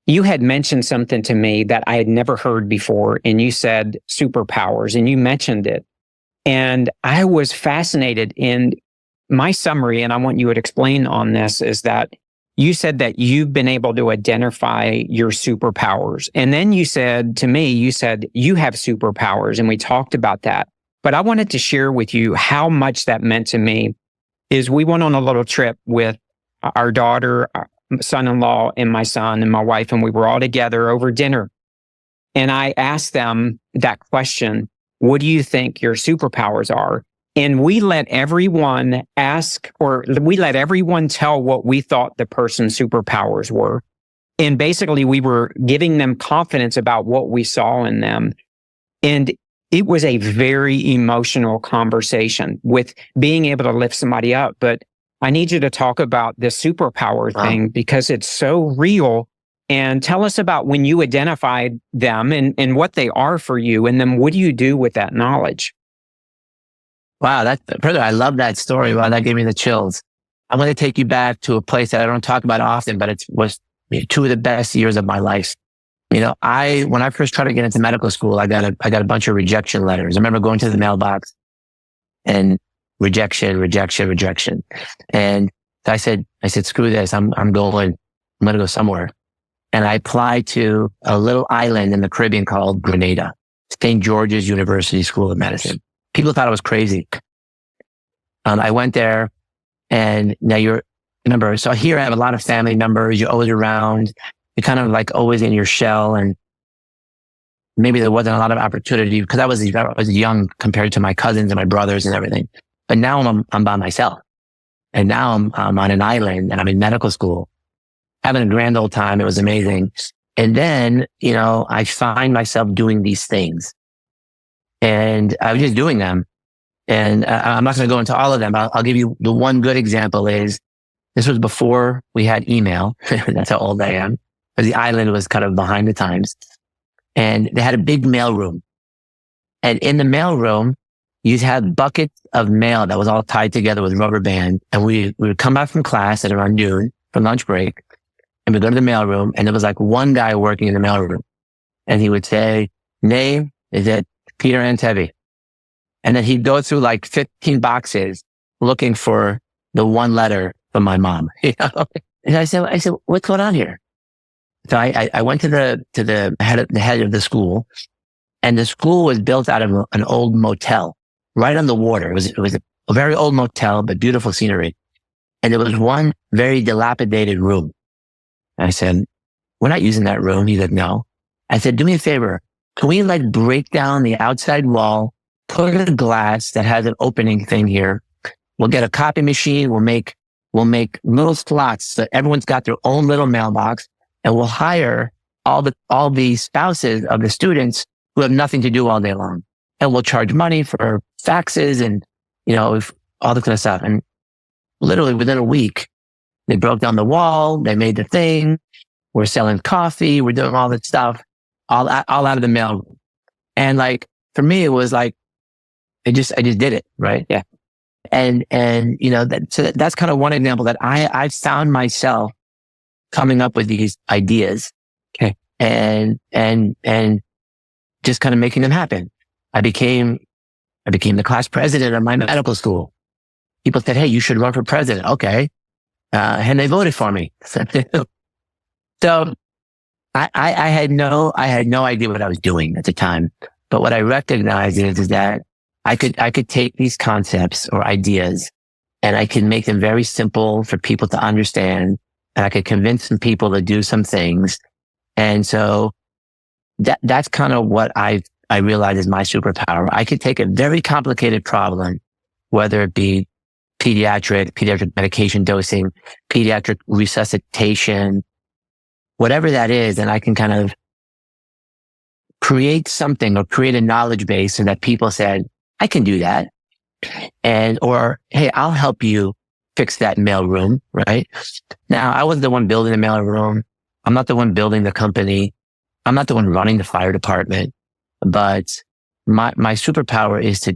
you had mentioned something to me that I had never heard before, and you said superpowers, and you mentioned it. And I was fascinated. In my summary, and I want you to explain on this, is that you said that you've been able to identify your superpowers. And then you said to me, you said you have superpowers, and we talked about that. But I wanted to share with you how much that meant to me. Is we went on a little trip with our daughter, our son-in-law, and my son and my wife, and we were all together over dinner. And I asked them that question, what do you think your superpowers are? And we let everyone ask, or we let everyone tell what we thought the person's superpowers were. And basically, we were giving them confidence about what we saw in them. And it was a very emotional conversation with being able to lift somebody up. But I need you to talk about this superpower thing, because it's so real. And tell us about when you identified them and what they are for you. And then what do you do with that knowledge? Wow, further, I love that story. Wow, that gave me the chills. I'm going to take you back to a place that I don't talk about often, but it was 2 of the best years of my life. When I first tried to get into medical school, I got a bunch of rejection letters. I remember going to the mailbox and rejection. And I said, screw this. I'm going to go somewhere. And I applied to a little island in the Caribbean called Grenada, St. George's University School of Medicine. People thought I was crazy. I went there, and now so here I have a lot of family members. You're always around. You're kind of like always in your shell, and maybe there wasn't a lot of opportunity because I was young compared to my cousins and my brothers and everything. But now I'm by myself, and now I'm on an island, and I'm in medical school, having a grand old time. It was amazing. And then, I find myself doing these things, and I was just doing them. And I'm not going to go into all of them. I'll give you the one good example is this was before we had email. That's how old I am. Because the island was kind of behind the times. And they had a big mail room. And in the mail room, you'd have buckets of mail that was all tied together with rubber band. And we would come back from class at around noon from lunch break, and we'd go to the mail room, and there was like one guy working in the mail room. And he would say, name, is it Peter Antevy? And then he'd go through like 15 boxes looking for the one letter from my mom. And I said, what's going on here? So I went to the head of the school, and the school was built out of an old motel right on the water. It was a very old motel, but beautiful scenery. And there was one very dilapidated room. And I said, we're not using that room. He said, no. I said, do me a favor. Can we break down the outside wall, put a glass that has an opening thing here? We'll get a copy machine. We'll make little slots so everyone's got their own little mailbox, and we'll hire all the spouses of the students who have nothing to do all day long. And we'll charge money for faxes and, all this kind of stuff. And literally within a week, they broke down the wall. They made the thing. We're selling coffee. We're doing all that stuff, all out of the mail. And for me, it was I just did it. Right. Yeah. And so that's kind of one example that I found myself coming up with these ideas. Okay. And just kind of making them happen. I became the class president of my medical school. People said, hey, you should run for president. Okay. And they voted for me. So I had no idea what I was doing at the time. But what I recognized is that I could take these concepts or ideas, and I could make them very simple for people to understand, and I could convince some people to do some things. And so that's kind of what I realized is my superpower. I could take a very complicated problem, whether it be pediatric medication dosing, pediatric resuscitation, whatever that is, and I can kind of create something or create a knowledge base so that people said, I can do that. Or, hey, I'll help you fix that mail room, right? Now, I wasn't the one building the mail room. I'm not the one building the company. I'm not the one running the fire department, but my superpower is to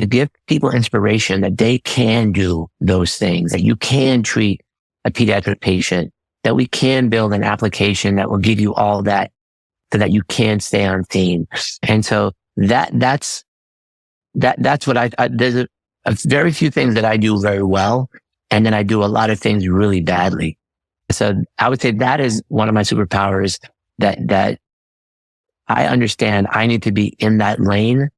give people inspiration that they can do those things, that you can treat a pediatric patient that we can build an application that will give you all that so that you can stay on theme. And so that's what there's a very few things that I do very well. And then I do a lot of things really badly. So I would say that is one of my superpowers, that I understand I need to be in that lane.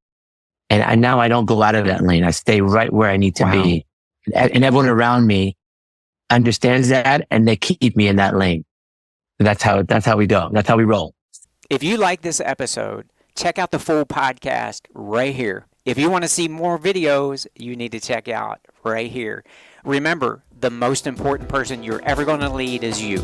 And now I don't go out of that lane. I stay right where I need to be. And everyone around me understands that, and they keep me in that lane. That's how we go. That's how we roll. If you like this episode, check out the full podcast right here. If you want to see more videos, you need to check out right here. Remember, the most important person you're ever going to lead is you.